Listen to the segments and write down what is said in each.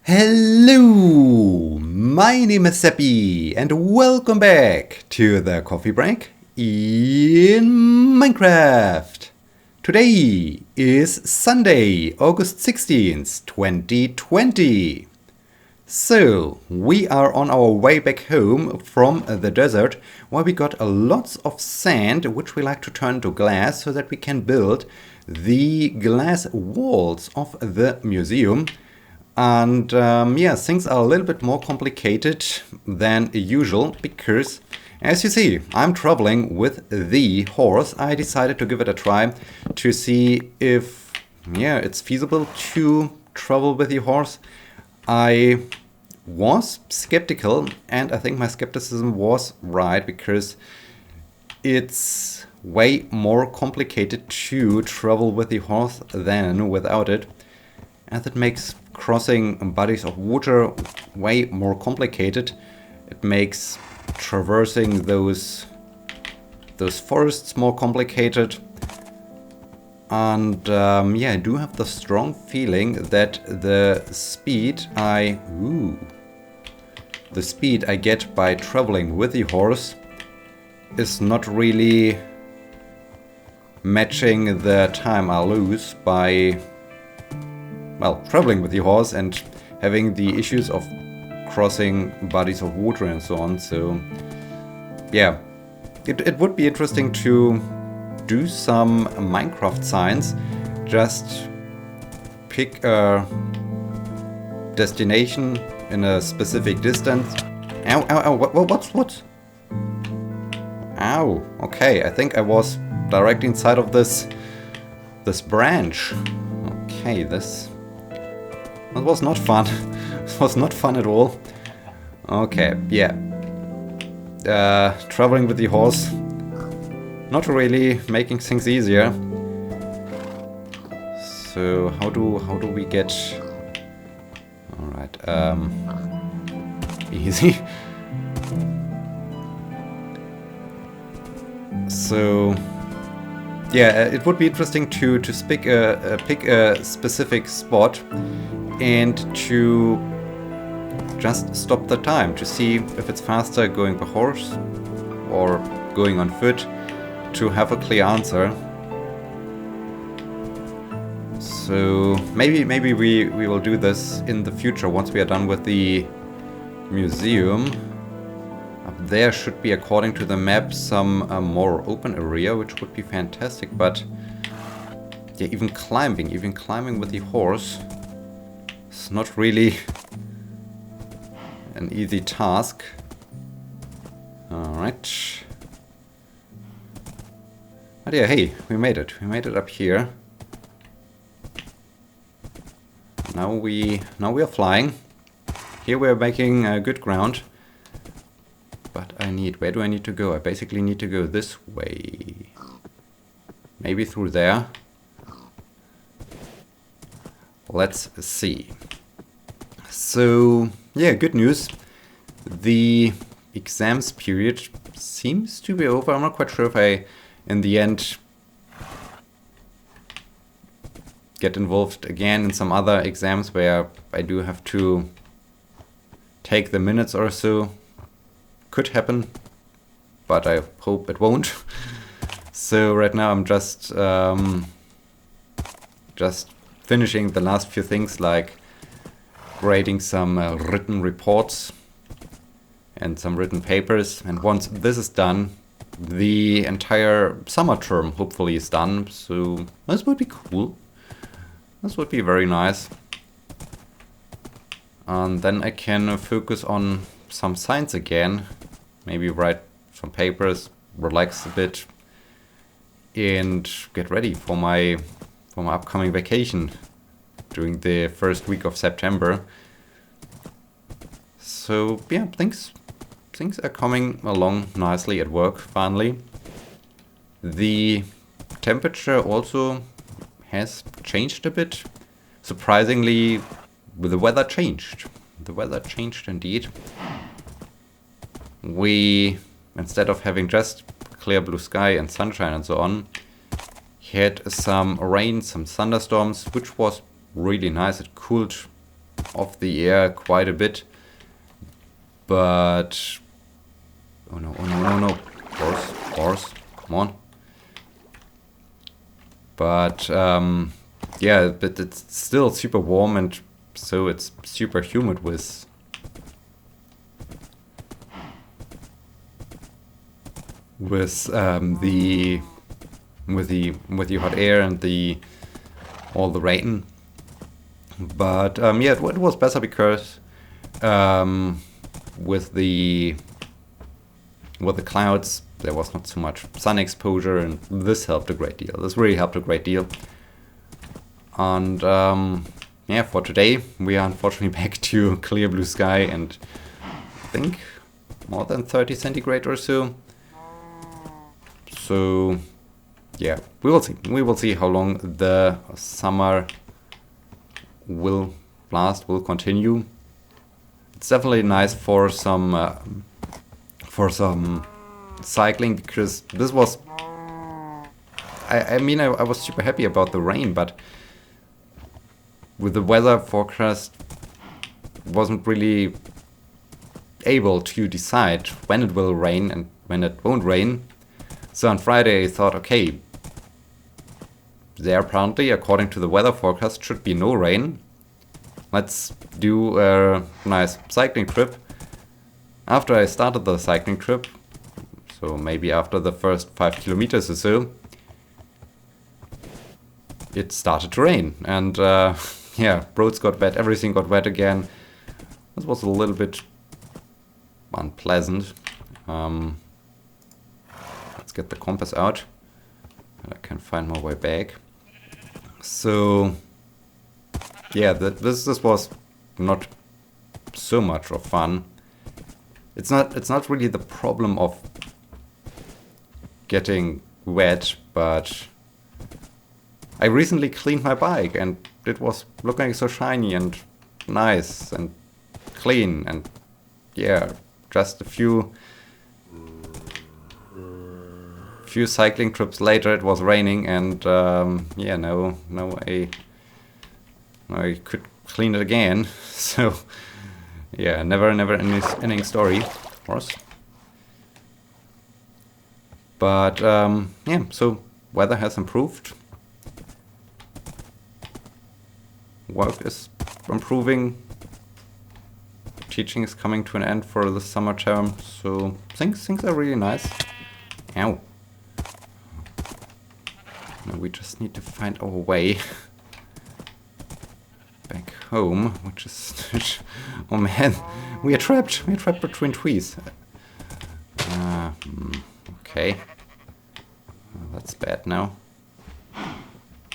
Hello, my name is Sebbi and welcome back to the coffee break in Minecraft. Today is Sunday, August 16th, 2020. So, we are on our way back home from the desert where we got lots of sand which we like to turn to glass so that we can build the glass walls of the museum. And things are a little bit more complicated than usual because, as you see, I'm traveling with the horse. I decided to give it a try to see if, it's feasible to travel with the horse. I was skeptical, and I think my skepticism was right because it's way more complicated to travel with the horse than without it. And that makes crossing bodies of water way more complicated. It makes traversing those forests more complicated. And I do have the strong feeling that the speed I get by traveling with the horse is not really matching the time I lose by traveling with the horse and having the issues of crossing bodies of water and so on. So, yeah, it would be interesting to do some Minecraft science. Just pick a destination in a specific distance. Ow, ow, ow, what? Ow, okay, I think I was directly inside of this branch. Okay, that was not fun. It was not fun at all. Okay, yeah. Traveling with the horse, not really making things easier. So how do we get? All right, easy. So. Yeah, it would be interesting to pick a specific spot and to just stop the time to see if it's faster going by horse or going on foot, to have a clear answer. So maybe we will do this in the future once we are done with the museum. Up there should be, according to the map, some more open area, which would be fantastic. But yeah, even climbing with the horse is not really an easy task. All right. But yeah, hey, we made it. We made it up here. Now we are flying. Here we are making good ground. But where do I need to go? I basically need to go this way. Maybe through there. Let's see. So, yeah, good news. The exams period seems to be over. I'm not quite sure if I, in the end, get involved again in some other exams where I do have to take the minutes or so. Could happen, but I hope it won't. So right now I'm just finishing the last few things, like grading some written reports and some written papers. And once this is done, the entire summer term hopefully is done. So this would be cool. This would be very nice. And then I can focus on some science again. Maybe write some papers, relax a bit, and get ready for my upcoming vacation during the first week of September. So yeah, things are coming along nicely at work finally. The temperature also has changed a bit. Surprisingly, the weather changed. The weather changed indeed. We, instead of having just clear blue sky and sunshine and so on, had some rain, some thunderstorms, which was really nice. It cooled of the air quite a bit. But oh no, oh no, no, no. Horse, come on. But yeah, but it's still super warm, and so it's super humid with the hot air and all the rain. But yeah, it was better because with the clouds there was not so much sun exposure, and this helped a great deal. This really helped a great deal. And yeah, for today we are unfortunately back to clear blue sky and I think more than 30 centigrade or so. So yeah, we will see. We will see how long the summer will last, will continue. It's definitely nice for some cycling, because this was I mean I was super happy about the rain, but with the weather forecast wasn't really able to decide when it will rain and when it won't rain. So on Friday I thought, okay, there apparently, according to the weather forecast, should be no rain. Let's do a nice cycling trip. After I started the cycling trip, so maybe after the first 5 kilometers or so, it started to rain, and yeah, roads got wet, everything got wet again. This was a little bit unpleasant. Let's get the compass out, and I can find my way back. So yeah, this was not so much of fun. It's not really the problem of getting wet, but I recently cleaned my bike and it was looking so shiny and nice and clean, and yeah, just a few cycling trips later it was raining, and yeah, no I could clean it again. So yeah, never ending story, of course. But yeah, so weather has improved. Work is improving. Teaching is coming to an end for the summer term, so things are really nice. Ow. Now we just need to find our way back home, which is oh man, we are trapped between trees. Okay, well, that's bad now.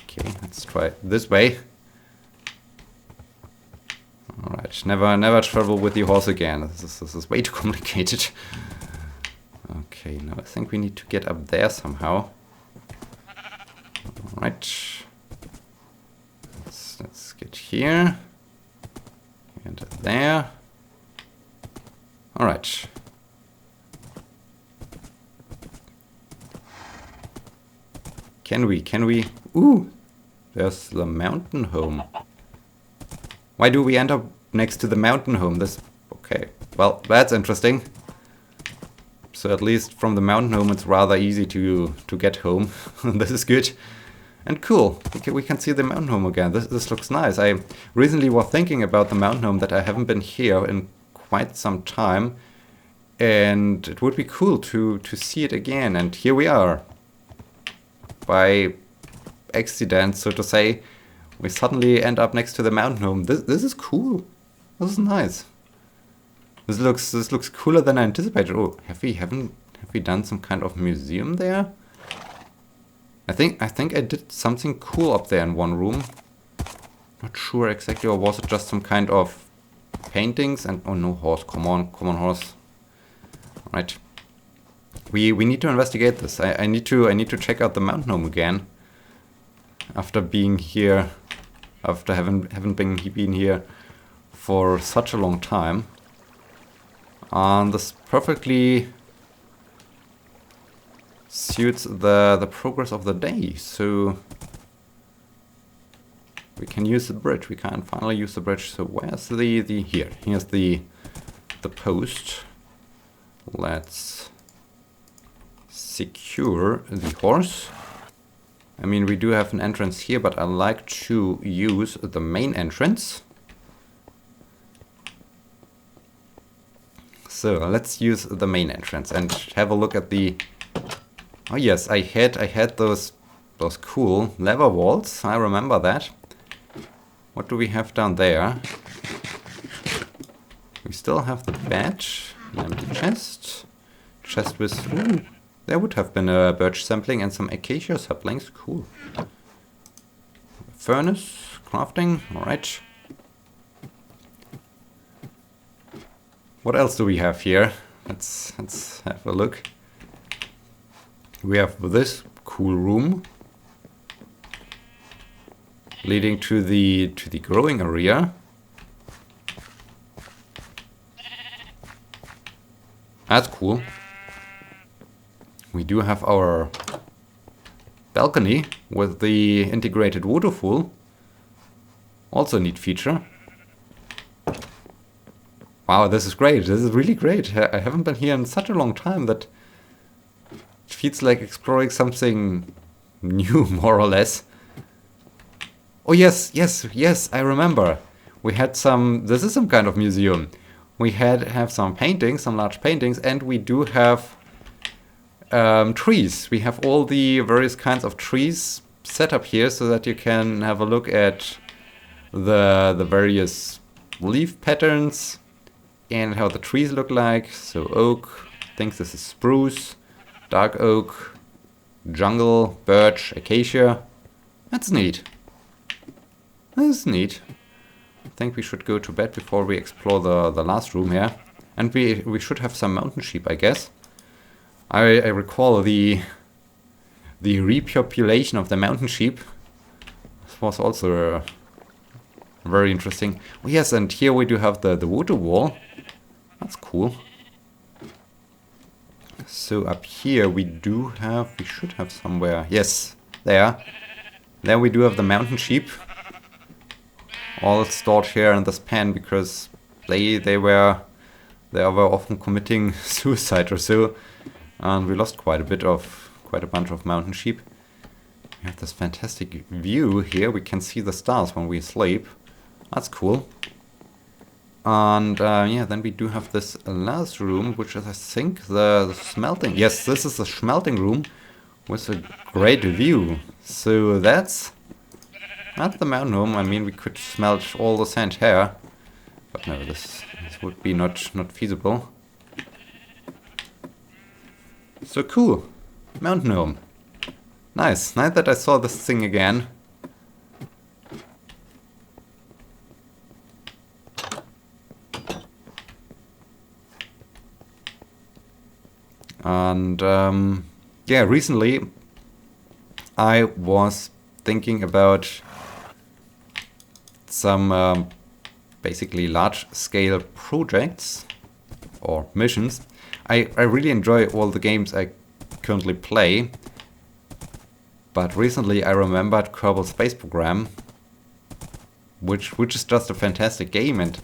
Okay, let's try this way. Alright, never travel with the horse again. This is way too complicated. Okay, now I think we need to get up there somehow. Alright. Let's get here. And there. Alright. Can we? Ooh! There's the mountain home. Why do we end up next to the mountain home? Okay, well, that's interesting. So at least from the mountain home it's rather easy to get home. This is good. And cool, we can see the mountain home again. This looks nice. I recently was thinking about the mountain home, that I haven't been here in quite some time. And it would be cool to see it again. And here we are. By accident, so to say. We suddenly end up next to the mountain home. This is cool. This is nice. This looks cooler than I anticipated. Oh, have we done some kind of museum there? I think I did something cool up there in one room. Not sure exactly, or was it just some kind of paintings? And oh no, horse! Come on, horse! All right. We need to investigate this. I need to check out the mountain home again. After being here, after haven't been here for such a long time, and this perfectly suits the progress of the day. So We can use the bridge. We can finally use the bridge. So where's the here? Here's the post. Let's secure the horse. I mean, we do have an entrance here, but I like to use the main entrance. So let's use the main entrance and have a look at the... Oh yes, I had those cool lever walls. I remember that. What do we have down there? We still have the bed, the empty chest with... Ooh, there would have been a birch sapling and some acacia saplings. Cool. Furnace, crafting, alright. What else do we have here? Let's have a look. We have this cool room leading to the growing area. That's cool. We do have our balcony with the integrated waterfall. Also a neat feature. Wow, this is great. This is really great. I haven't been here in such a long time that it feels like exploring something new, more or less. Oh yes, I remember. We had some... This is some kind of museum. We have some paintings, some large paintings, and we do have trees. We have all the various kinds of trees set up here so that you can have a look at the various leaf patterns and how the trees look like. So oak, I think this is spruce, dark oak, jungle, birch, acacia. That's neat. That's neat. I think we should go to bed before we explore the last room here. And we should have some mountain sheep, I guess. I recall the repopulation of the mountain sheep. This was also very interesting. Oh yes, and here we do have the water wall. That's cool. So up here we should have somewhere, yes, there. There we do have the mountain sheep. All stored here in this pen because they were often committing suicide or so. And we lost quite a bunch of mountain sheep. We have this fantastic view here. We can see the stars when we sleep. That's cool. And yeah, then we do have this last room, which is, I think, the smelting. Yes, this is the smelting room with a great view. So that's the mountain home. I mean, we could smelt all the sand here, but no, this would be not feasible. So cool, mountain home. Nice that I saw this thing again. And yeah, recently I was thinking about some basically large-scale projects or missions. I really enjoy all the games I currently play, but recently I remembered Kerbal Space Program, which is just a fantastic game. And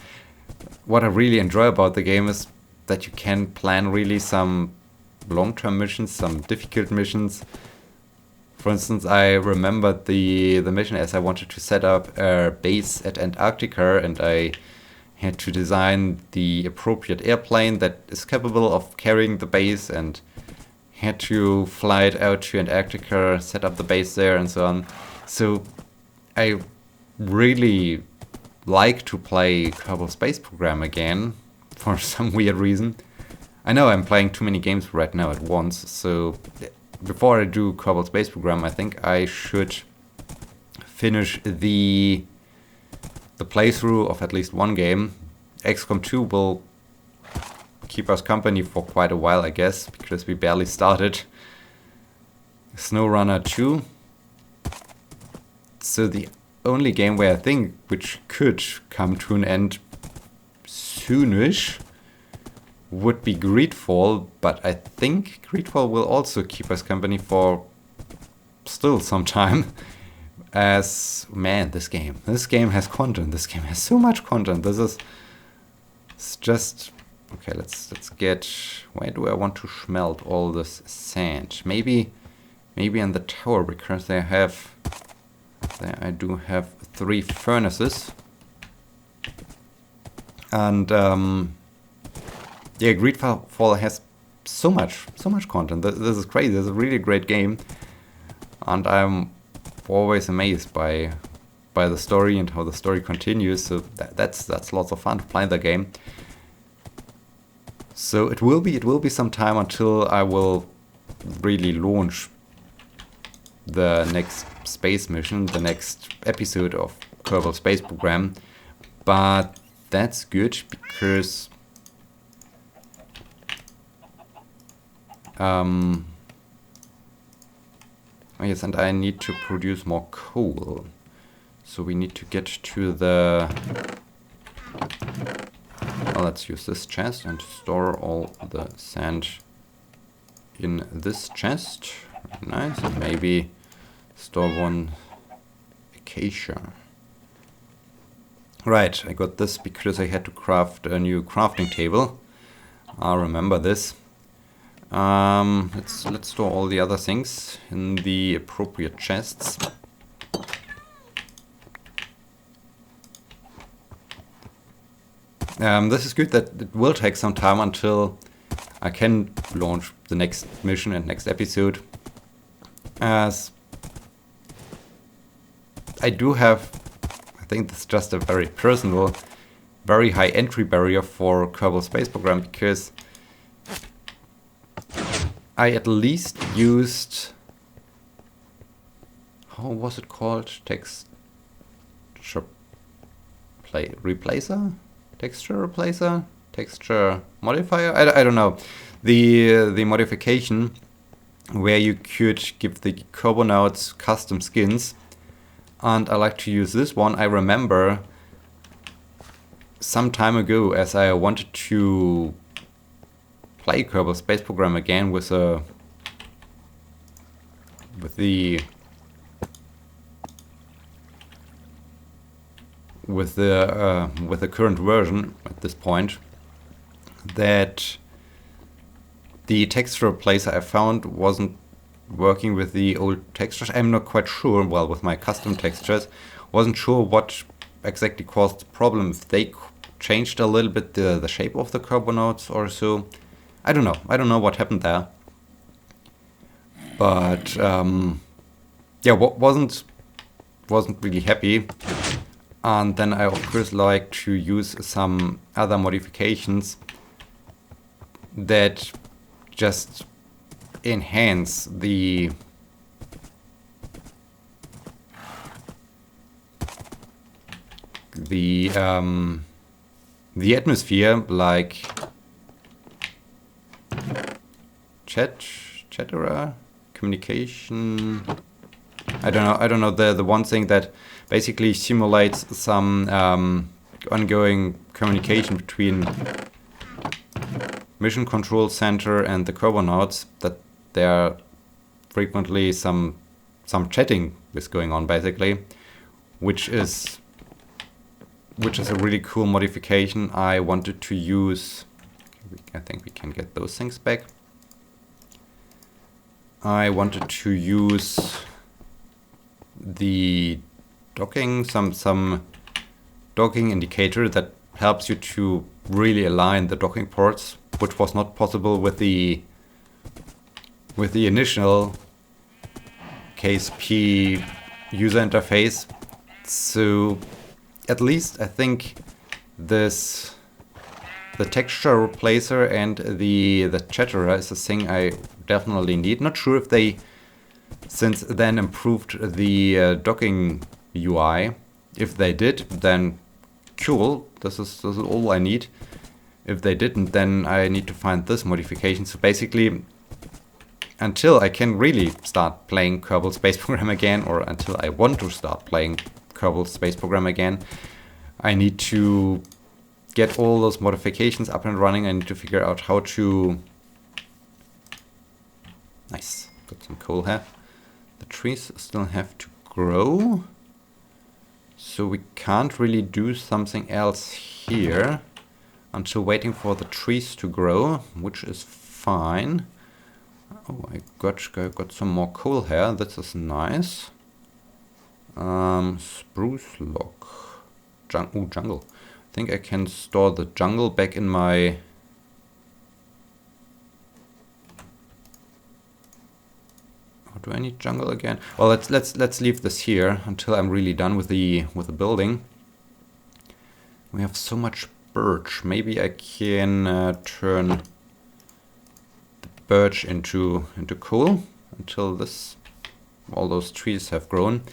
what I really enjoy about the game is that you can plan really some long-term missions, some difficult missions. For instance, I remembered the mission as I wanted to set up a base at Antarctica, and I had to design the appropriate airplane that is capable of carrying the base, and had to fly it out to Antarctica, set up the base there, and so on. So I really like to play Kerbal Space Program again for some weird reason. I know I'm playing too many games right now at once, so before I do Kerbal Space Program, I think I should finish the playthrough of at least one game. XCOM 2 will keep us company for quite a while, I guess, because we barely started. SnowRunner 2. So the only game where I think which could come to an end soonish would be Greedfall, but I think Greedfall will also keep us company for still some time. As man, this game has content. This game has so much content. It's just okay. Let's get. Where do I want to smelt all this sand? Maybe in the tower, because there I do have 3 furnaces. And yeah, Greedfall has so much content. This is crazy. This is a really great game, and I'm always amazed by the story and how the story continues. So that's lots of fun to play the game. So it will be some time until I will really launch the next space mission, the next episode of Kerbal Space Program. But that's good because oh yes, and I need to produce more coal. So we need to get to the... Well, let's use this chest and store all the sand in this chest. Nice. And maybe store 1 acacia. Right, I got this because I had to craft a new crafting table. I'll remember this. Let's store all the other things in the appropriate chests. This is good that it will take some time until I can launch the next mission and next episode, as I do have, I think this is just a very personal, very high entry barrier for Kerbal Space Program, because I at least used, how was it called? Texture replacer? Texture replacer? Texture modifier? I don't know. The modification where you could give the Kerbonauts custom skins, and I like to use this one. I remember some time ago, as I wanted to play Kerbal Space Program again with the current version at this point, that the texture replacer I found wasn't working with the old textures. I'm not quite sure, well, with my custom textures, wasn't sure what exactly caused the problem. If they changed a little bit the shape of the Kerbonauts or so. I don't know what happened there. But yeah, wasn't really happy. And then I of course like to use some other modifications that just enhance the atmosphere, like chatterer communication. I don't know the one thing that basically simulates some ongoing communication between Mission Control Center and the Kerbonauts, that there are frequently some chatting is going on, basically, which is a really cool modification. I wanted to use, I think we can get those things back. I wanted to use the docking, some docking indicator that helps you to really align the docking ports, which was not possible with the initial KSP user interface. So at least I think the texture replacer and the chatterer is a thing I definitely need. Not sure if they since then improved the docking UI. If they did, then cool, this is all I need. If they didn't, then I need to find this modification. So basically, until I can really start playing Kerbal Space Program again, or until I want to start playing Kerbal Space Program again, I need to get all those modifications up and running. I need to figure out how to... Nice, got some coal here. The trees still have to grow. So we can't really do something else here until waiting for the trees to grow, which is fine. Oh, I got some more coal here. This is nice. Spruce log. Jungle. I think I can store the jungle back in my... Oh, do I need jungle again? Well, let's leave this here until I'm really done with the building. We have so much birch. Maybe I can turn the birch into coal until all those trees have grown.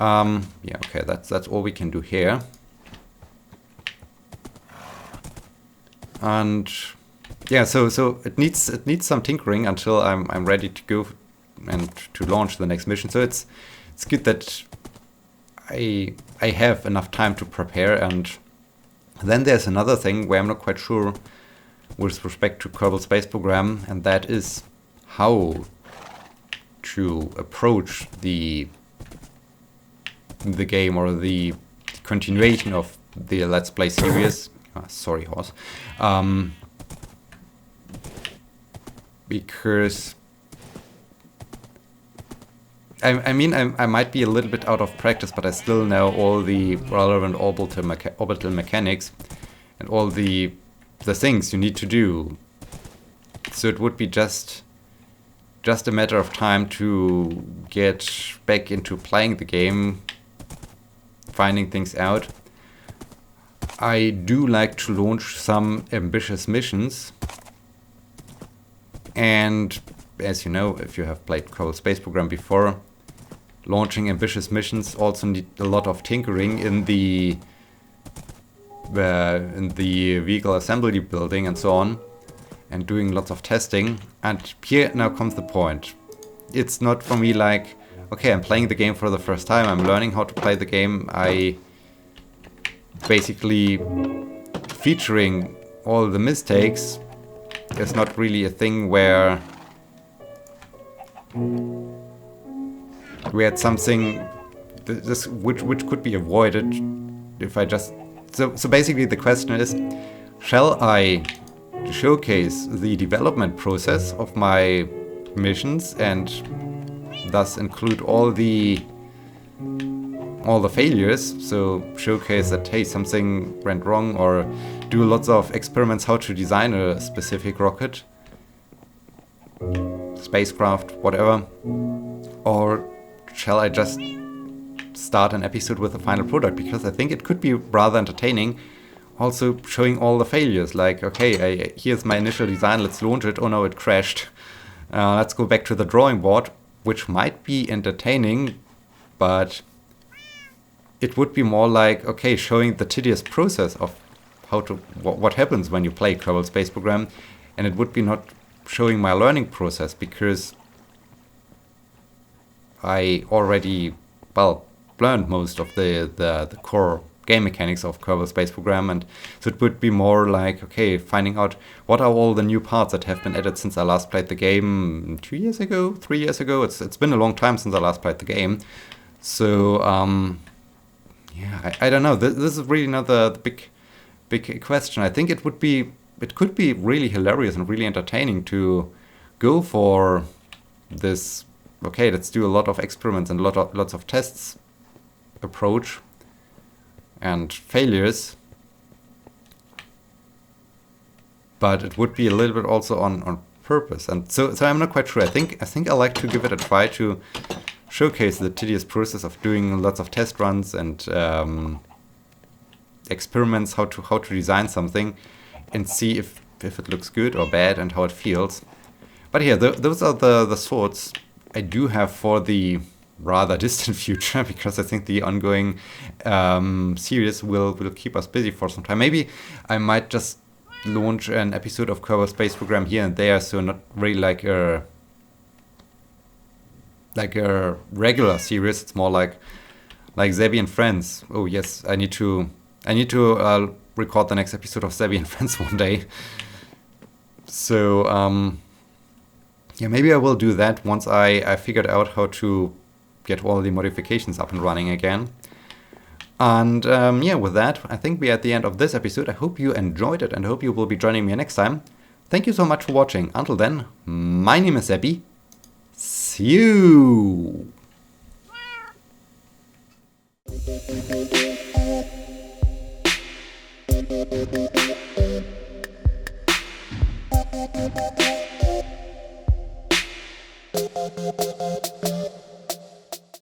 Yeah, okay, that's all we can do here. And yeah, so it needs some tinkering until I'm ready to go and to launch the next mission. So it's good that I have enough time to prepare. And then there's another thing where I'm not quite sure with respect to Kerbal Space Program, and that is how to approach the game or the continuation of the Let's Play series. Sorry, horse. Because I mean, I might be a little bit out of practice, but I still know all the relevant orbital mechanics and all the things you need to do. So it would be just a matter of time to get back into playing the game, finding things out. I do like to launch some ambitious missions, and as you know, if you have played Kerbal Space Program before, launching ambitious missions also need a lot of tinkering in the vehicle assembly building and so on, and doing lots of testing. And here now comes the point. It's not for me like, okay, I'm playing the game for the first time, I'm learning how to play the game, I basically featuring all the mistakes is not really a thing where it's something which could be avoided if I just... So basically the question is, shall I showcase the development process of my missions and thus include all the failures, so showcase that, hey, something went wrong, or do lots of experiments how to design a specific rocket, spacecraft, whatever, or shall I just start an episode with the final product? Because I think it could be rather entertaining, also showing all the failures, like, okay, here's my initial design, let's launch it, oh no, it crashed, let's go back to the drawing board, which might be entertaining, but it would be more like, okay, showing the tedious process of how to what happens when you play Kerbal Space Program, and it would be not showing my learning process, because I already, well, learned most of the core game mechanics of Kerbal Space Program, and so it would be more like, okay, finding out what are all the new parts that have been added since I last played the game 2 years ago, 3 years ago. It's been a long time since I last played the game. So yeah, I don't know. This is really not the big question. I think it could be really hilarious and really entertaining to go for this, okay, let's do a lot of experiments and lots of tests approach and failures. But it would be a little bit also on purpose. And so I'm not quite sure. I think I like to give it a try to showcase the tedious process of doing lots of test runs and experiments how to design something, and see if it looks good or bad and how it feels. But yeah, those are the thoughts I do have for the rather distant future, because I think the ongoing series will keep us busy for some time. Maybe I might just launch an episode of Kerbal Space Program here and there, so not really like a regular series. It's more like Sebbi and Friends. Oh yes, I need to record the next episode of Sebbi and Friends one day. So yeah, maybe I will do that once I figured out how to get all the modifications up and running again. And yeah, with that, I think we're at the end of this episode. I hope you enjoyed it and I hope you will be joining me next time. Thank you so much for watching. Until then, my name is Sebbi. See you!